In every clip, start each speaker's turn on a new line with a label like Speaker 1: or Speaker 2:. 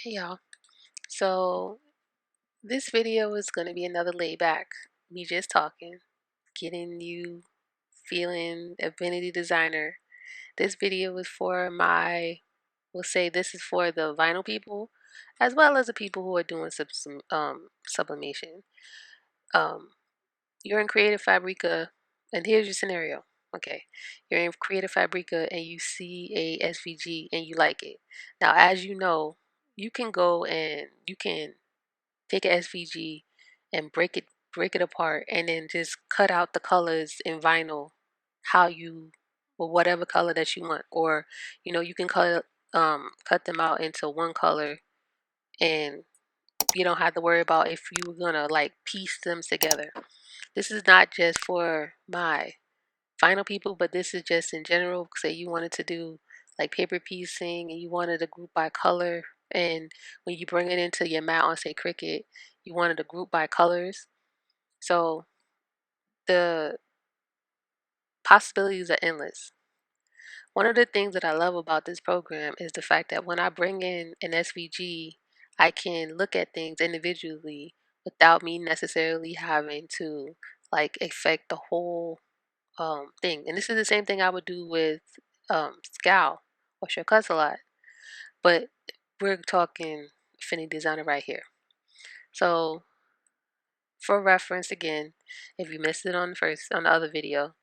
Speaker 1: Hey y'all. So this video is going to be another layback, me just talking, getting you feeling Affinity Designer. This video is for we'll say this is for the vinyl people, as well as the people who are doing sublimation. Um, you're in Creative Fabrica, and here's your scenario. Okay, you're in Creative Fabrica and you see a SVG and you like it. Now, as you know, you can go and you can take a SVG and break it apart and then just cut out the colors in vinyl how you or whatever color that you want, or you can cut them out into one color, and you don't have to worry about if you were gonna like piece them together. This is not just for my vinyl people, but this is just in general. Say you wanted to do like paper piecing and you wanted to group by color, and when you bring it into your mat on say Cricut, you wanted to group by colors. So the possibilities are endless. One of the things that I love about this program is the fact that when I bring in an SVG, I can look at things individually without me necessarily having to like affect the whole thing. And this is the same thing I would do with Scowl or Shortcuts a lot. But we're talking Affinity Designer right here. So for reference again, if you missed it on the other video,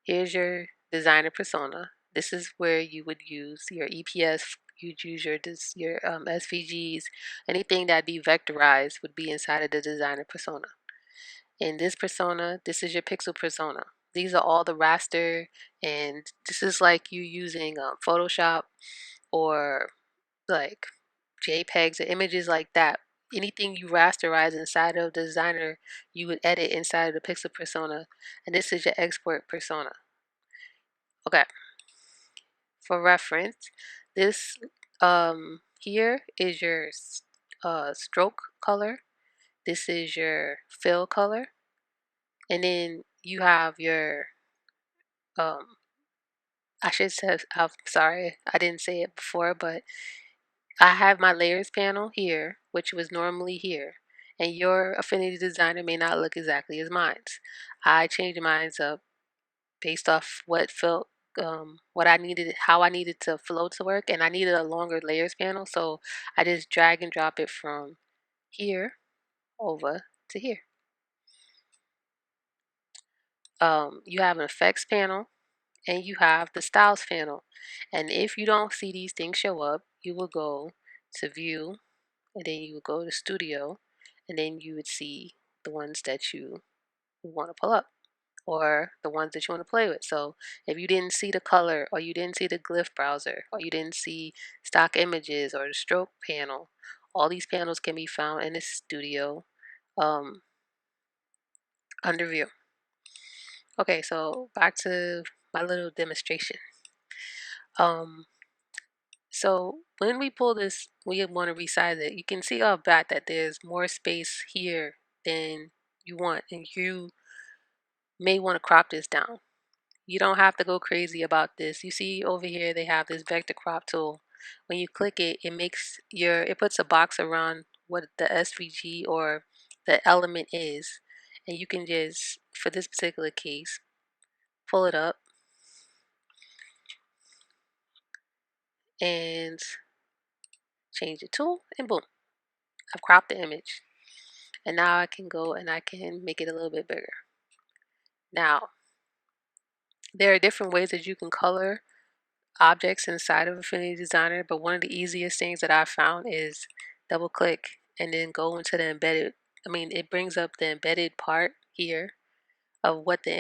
Speaker 1: here's your designer persona. This is where you would use your EPS. You'd use your SVGs. Anything that be vectorized would be inside of the designer persona. In this persona, this is your pixel persona. These are all the raster, and this is like you using Photoshop or like JPEGs or images like that. Anything you rasterize inside of the designer, you would edit inside of the pixel persona, and this is your export persona. Okay, for reference, this here is your stroke color. This is your fill color, and then you have your um I should say, I'm sorry, I didn't say it before, but I have my layers panel here, which was normally here, and your Affinity Designer may not look exactly as mine's. I changed mine's up based off what I needed, how I needed to flow to work, and I needed a longer layers panel, so I just drag and drop it from here over to here. You have an effects panel and you have the styles panel. And if you don't see these things show up, you will go to view, and then you would go to studio, and then you would see the ones that you want to pull up or the ones that you want to play with. So if you didn't see the color, or you didn't see the glyph browser, or you didn't see stock images or the stroke panel, all these panels can be found in the studio um, under view. Okay, so back to my little demonstration. Um, So when we pull this, we want to resize it. You can see off bat that there's more space here than you want, and you may want to crop this down. You don't have to go crazy about this. You see over here they have this vector crop tool. When you click it, it puts a box around what the SVG or the element is, and you can just, for this particular case, pull it up and change the tool, and boom, I've cropped the image. And now I can go and I can make it a little bit bigger. Now, there are different ways that you can color objects inside of Affinity Designer, but one of the easiest things that I found is double click and then go into the embedded. It brings up the embedded part here of what the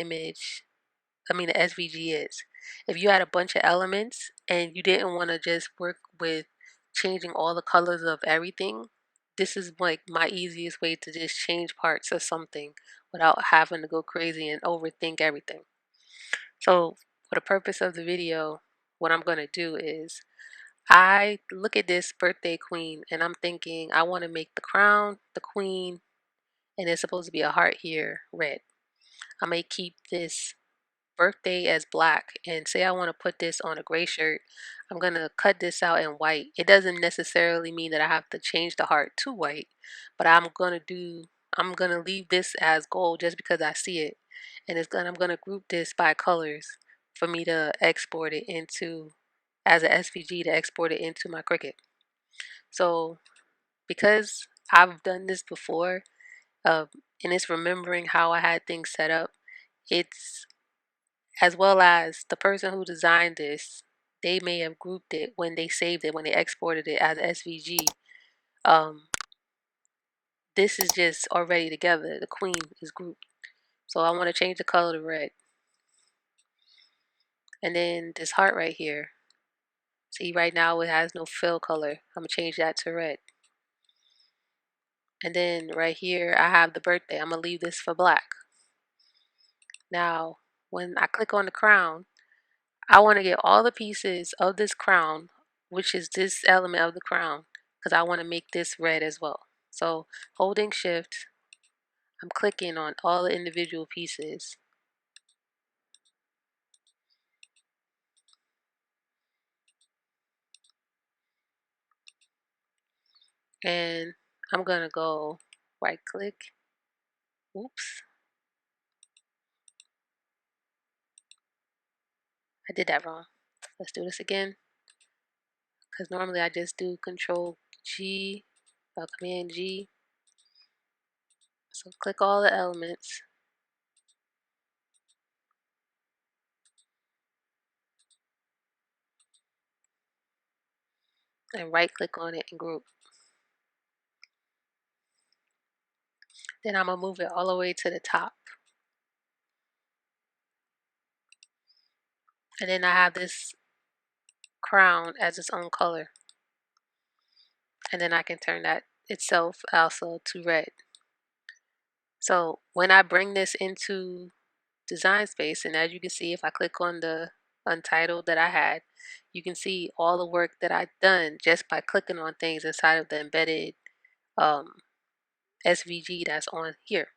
Speaker 1: the SVG is. If you had a bunch of elements and you didn't want to just work with changing all the colors of everything, this is like my easiest way to just change parts of something without having to go crazy and overthink everything. So for the purpose of the video, what I'm going to do is I look at this birthday queen and I'm thinking I want to make the crown, the queen, and it's supposed to be a heart here red. I may keep this birthday as black, and say I want to put this on a gray shirt, I'm going to cut this out in white. It doesn't necessarily mean that I have to change the heart to white, but I'm going to leave this as gold just because I see it. And I'm going to group this by colors for me to export it into as a SVG to export it into my Cricut. So because I've done this before, uh, and it's remembering how I had things set up, it's as well as the person who designed this, they may have grouped it when they saved it, when they exported it as SVG. Um, this is just already together. The queen is grouped. So I want to change the color to red. And then this heart right here. See, right now it has no fill color. I'm going to change that to red. And then right here, I have the birthday. I'm going to leave this for black. Now, when I click on the crown, I want to get all the pieces of this crown, which is this element of the crown, because I want to make this red as well. So holding shift, I'm clicking on all the individual pieces. And I'm going to go right click. Oops. I did that wrong. Let's do this again. Because normally I just do Control G, Command G. So click all the elements. And right click on it and group. Then I'm going to move it all the way to the top. And then I have this crown as its own color. And then I can turn that itself also to red. So when I bring this into Design Space, and as you can see, if I click on the Untitled that I had, you can see all the work that I've done just by clicking on things inside of the embedded SVG that's on here.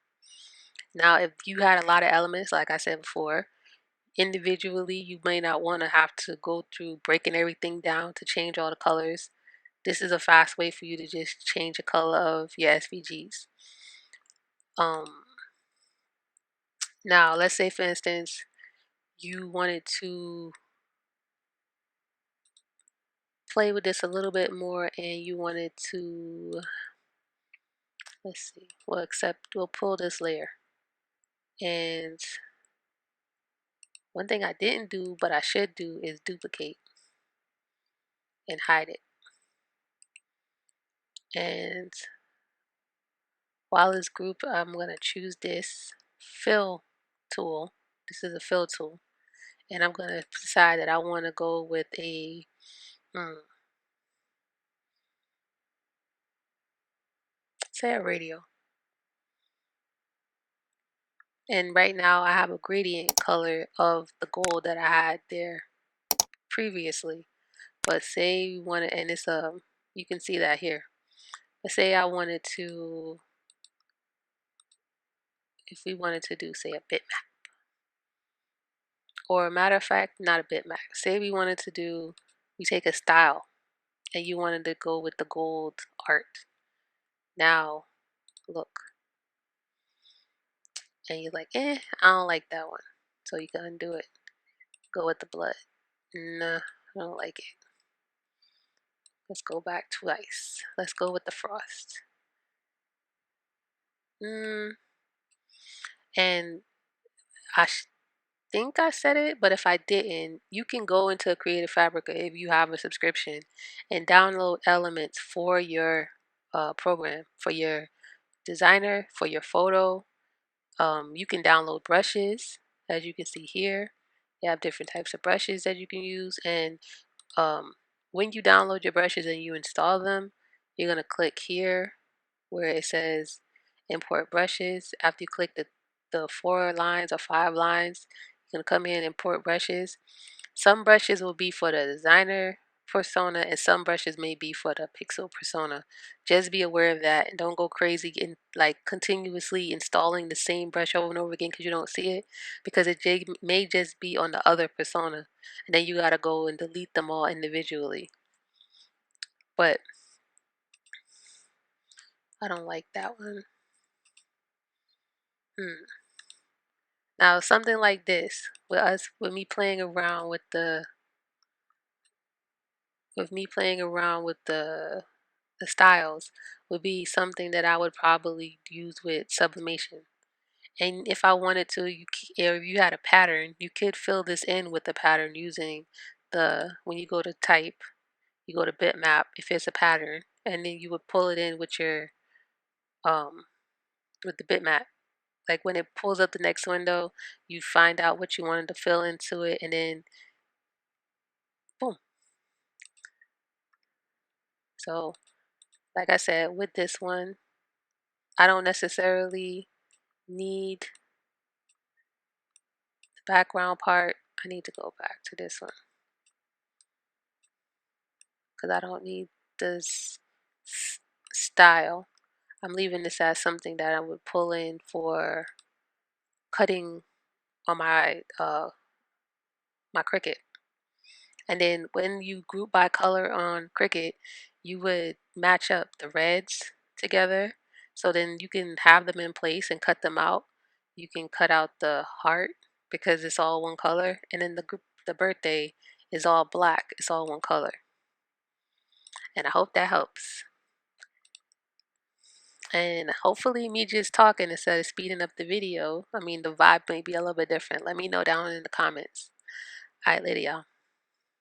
Speaker 1: Now, if you had a lot of elements, like I said before, individually, you may not want to have to go through breaking everything down to change all the colors. This is a fast way for you to just change the color of your SVGs. Now, let's say, for instance, you wanted to play with this a little bit more and you wanted to, let's see, we'll pull this layer. And one thing I didn't do, but I should do, is duplicate and hide it. And while it's grouped, I'm going to choose this fill tool. This is a fill tool. And I'm going to decide that I want to go with a, say a radio. And right now I have a gradient color of the gold that I had there previously. But say you wanted, and it's you can see that here. But say I wanted to, if we wanted to do, say, a bitmap, or a matter of fact, not a bitmap. Say we wanted to do, we take a style, and you wanted to go with the gold art. Now, look, and you're like, I don't like that one. So you can undo it. Go with the blood. Nah, I don't like it. Let's go back twice. Let's go with the frost. And I think I said it, but if I didn't, you can go into Creative Fabric if you have a subscription and download elements for your program, for your designer, for your photo. You can download brushes, as you can see here. You have different types of brushes that you can use, and when you download your brushes and you install them, you're going to click here where it says import brushes. After you click the 4 lines or 5 lines, you're going to come in and import brushes. Some brushes will be for the designer persona and some brushes may be for the pixel persona. Just be aware of that and don't go crazy in like continuously installing the same brush over and over again because you don't see it, because may just be on the other persona and then you gotta go and delete them all individually. But I don't like that one. Now something like this, with me playing around with the styles, would be something that I would probably use with sublimation. And if I wanted to, or if you had a pattern, you could fill this in with the pattern using when you go to type, you go to bitmap if it's a pattern, and then you would pull it in um with the bitmap. Like when it pulls up the next window, you find out what you wanted to fill into it, and then boom. So, like I said, with this one, I don't necessarily need the background part. I need to go back to this one because I don't need this style. I'm leaving this as something that I would pull in for cutting on my Cricut. And then when you group by color on Cricut, you would match up the reds together. So then you can have them in place and cut them out. You can cut out the heart because it's all one color, and then the birthday is all black. It's all one color. And I hope that helps. And hopefully me just talking instead of speeding up the video, I mean the vibe may be a little bit different. Let me know down in the comments. All right, later y'all.